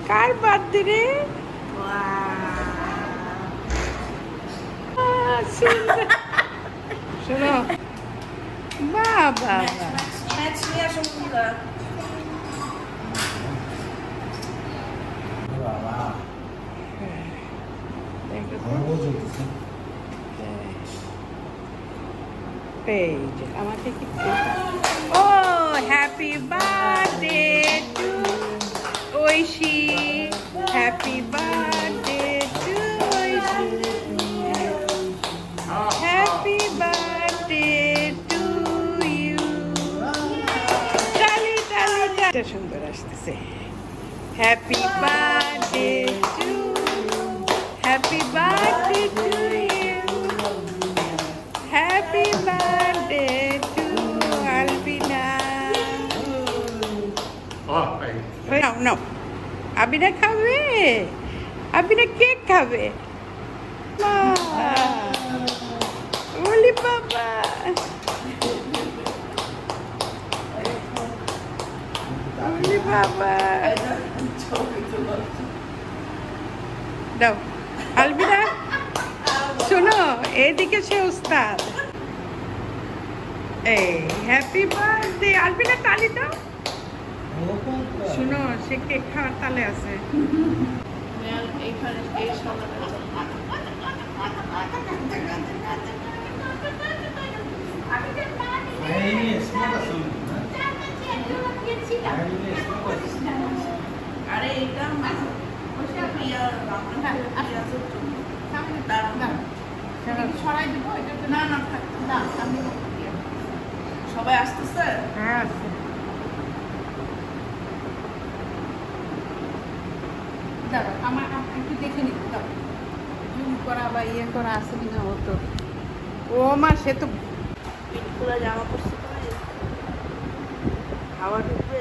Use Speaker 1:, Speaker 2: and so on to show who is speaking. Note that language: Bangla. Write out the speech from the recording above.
Speaker 1: কার বার্থডে রে? শোনো বাবা আমাকে কি ও happy birthday to Oishi happy birthday to Oishi happy birthday to you টালি টালি টালি সুন্দর আসতেছে happy birthday to happy birthday to you happy birthday to Albina নাও নাও আবিনা খাবে আবিনা কেক খাবে ওলি বাবা ওলি বাবা দাও আলবিনা শোনো এদিকে সে উস্তাদ এই হ্যাপি বার্থডে আলবিনা তালি দাও শোনো সে কেক খাওয়ার তালে আছে
Speaker 2: আরে এটা ছড়াই দিব না না না সবাই আসতেছে
Speaker 1: হ্যাঁ দাঁড়া আমার একটু দেখে নিতে দাও জুম করা বা ইয়ে করা আছে কিনা হতো ও মা সে তো
Speaker 2: পিঠগুলো জামা পড়ছে খাওয়া ঢুকবে